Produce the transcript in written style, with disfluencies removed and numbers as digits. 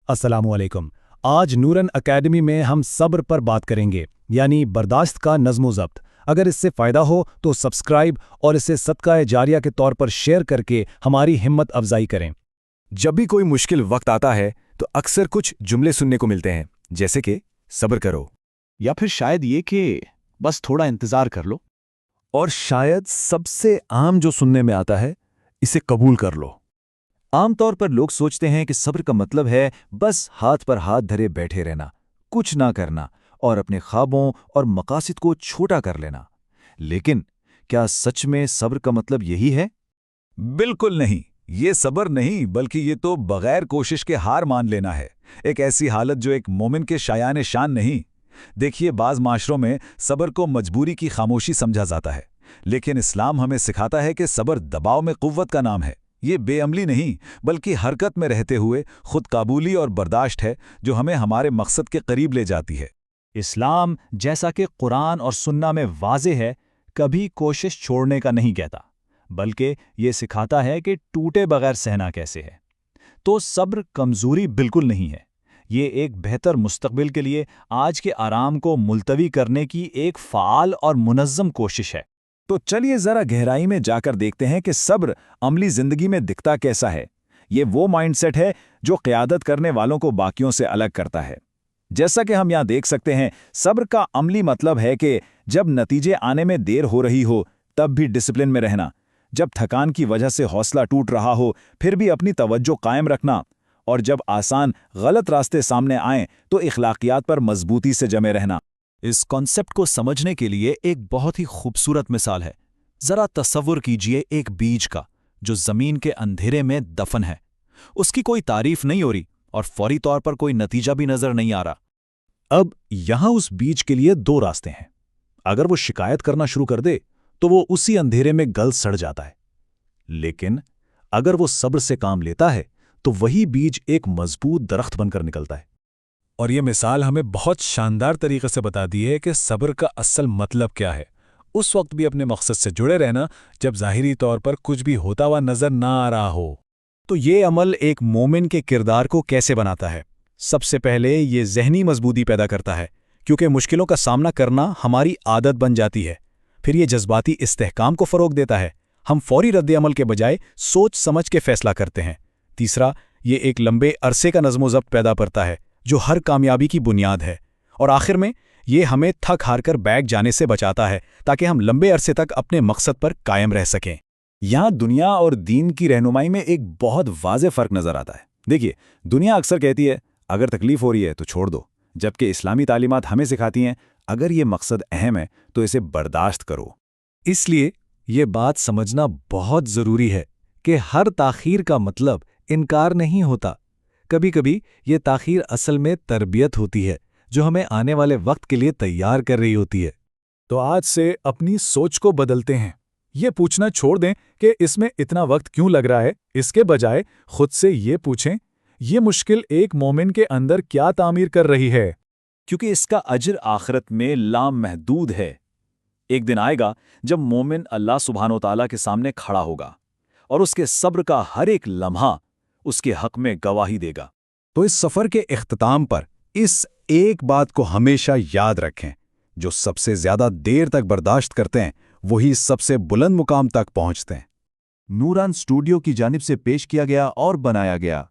अस्सलाम वालेकुम। आज नूरन एकेडमी में हम सब्र पर बात करेंगे, यानी बर्दाश्त का नज़्म-ओ-ज़ब्त। अगर इससे फ़ायदा हो तो सब्सक्राइब और इसे सदका जारिया के तौर पर शेयर करके हमारी हिम्मत अफजाई करें। जब भी कोई मुश्किल वक्त आता है तो अक्सर कुछ जुमले सुनने को मिलते हैं, जैसे कि सब्र करो, या फिर शायद ये कि बस थोड़ा इंतजार कर लो। और शायद सबसे आम जो सुनने में आता है, इसे कबूल कर लो। आमतौर पर लोग सोचते हैं कि सब्र का मतलब है बस हाथ पर हाथ धरे बैठे रहना, कुछ ना करना और अपने ख्वाबों और मकासद को छोटा कर लेना। लेकिन क्या सच में सब्र का मतलब यही है? बिल्कुल नहीं। ये सब्र नहीं, बल्कि ये तो बगैर कोशिश के हार मान लेना है। एक ऐसी हालत जो एक मोमिन के शायान शान नहीं। देखिए, बाज़ माशरों में सब्र को मजबूरी की खामोशी समझा जाता है, लेकिन इस्लाम हमें सिखाता है कि सब्र दबाव में कुव्वत का नाम है। ये बेअमली नहीं, बल्कि हरकत में रहते हुए खुद काबूली और बर्दाश्त है जो हमें हमारे मकसद के करीब ले जाती है। इस्लाम, जैसा कि कुरान और सुन्ना में वाज़े है, कभी कोशिश छोड़ने का नहीं कहता, बल्कि ये सिखाता है कि टूटे बगैर सहना कैसे है। तो सब्र कमज़ोरी बिल्कुल नहीं है। ये एक बेहतर मुस्तकबिल के लिए आज के आराम को मुलतवी करने की एक फ़ाल और मुनज़्ज़म कोशिश है। तो चलिए ज़रा गहराई में जाकर देखते हैं कि सब्र अमली ज़िंदगी में दिखता कैसा है। ये वो माइंडसेट है जो क़यादत करने वालों को बाकियों से अलग करता है। जैसा कि हम यहाँ देख सकते हैं, सब्र का अमली मतलब है कि जब नतीजे आने में देर हो रही हो तब भी डिसिप्लिन में रहना, जब थकान की वजह से हौसला टूट रहा हो फिर भी अपनी तवज्जो कायम रखना, और जब आसान गलत रास्ते सामने आएं तो इखलाकियात पर मजबूती से जमे रहना। इस कॉन्सेप्ट को समझने के लिए एक बहुत ही खूबसूरत मिसाल है। ज़रा तसव्वुर कीजिए एक बीज का जो ज़मीन के अंधेरे में दफन है। उसकी कोई तारीफ नहीं हो रही और फौरी तौर पर कोई नतीजा भी नज़र नहीं आ रहा। अब यहाँ उस बीज के लिए दो रास्ते हैं। अगर वो शिकायत करना शुरू कर दे तो वो उसी अंधेरे में गल सड़ जाता है, लेकिन अगर वो सब्र से काम लेता है तो वही बीज एक मजबूत दरख्त बनकर निकलता है। और ये मिसाल हमें बहुत शानदार तरीके से बता दी है कि सब्र का असल मतलब क्या है। उस वक्त भी अपने मकसद से जुड़े रहना जब ज़ाहिरी तौर पर कुछ भी होता हुआ नजर ना आ रहा हो। तो ये अमल एक मोमिन के किरदार को कैसे बनाता है? सबसे पहले ये ज़हनी मजबूती पैदा करता है, क्योंकि मुश्किलों का सामना करना हमारी आदत बन जाती है। फिर ये जज्बाती इस्तेहकाम को फ़रोग देता है। हम फौरी रद्द-ए-अमल के बजाय सोच समझ के फैसला करते हैं। तीसरा, ये एक लंबे अरसे का नज़्म-ओ-ज़ब्त पैदा करता है जो हर कामयाबी की बुनियाद है। और आखिर में ये हमें थक हार कर बैठ जाने से बचाता है ताकि हम लंबे अरसे तक अपने मकसद पर कायम रह सकें। यहाँ दुनिया और दीन की रहनुमाई में एक बहुत वाज़ेह फ़र्क नज़र आता है। देखिए, दुनिया अक्सर कहती है अगर तकलीफ़ हो रही है तो छोड़ दो, जबकि इस्लामी तालीमात हमें सिखाती हैं अगर ये मकसद अहम है तो इसे बर्दाश्त करो। इसलिए ये बात समझना बहुत ज़रूरी है कि हर ताख़ीर का मतलब इनकार नहीं होता। कभी कभी ये ताख़ीर असल में तरबियत होती है जो हमें आने वाले वक्त के लिए तैयार कर रही होती है। तो आज से अपनी सोच को बदलते हैं। ये पूछना छोड़ दें कि इसमें इतना वक्त क्यों लग रहा है। इसके बजाय खुद से ये पूछें, ये मुश्किल एक मोमिन के अंदर क्या तामीर कर रही है, क्योंकि इसका अजर आखिरत में लामहदूद है। एक दिन आएगा जब मोमिन अल्लाह सुब्हानो व तआला के सामने खड़ा होगा और उसके सब्र का हर एक लम्हा उसके हक में गवाही देगा। तो इस सफ़र के इख्तिताम पर इस एक बात को हमेशा याद रखें, जो सबसे ज़्यादा देर तक बर्दाश्त करते हैं वही सबसे बुलंद मुकाम तक पहुंचते हैं। नूरान स्टूडियो की जानिब से पेश किया गया और बनाया गया।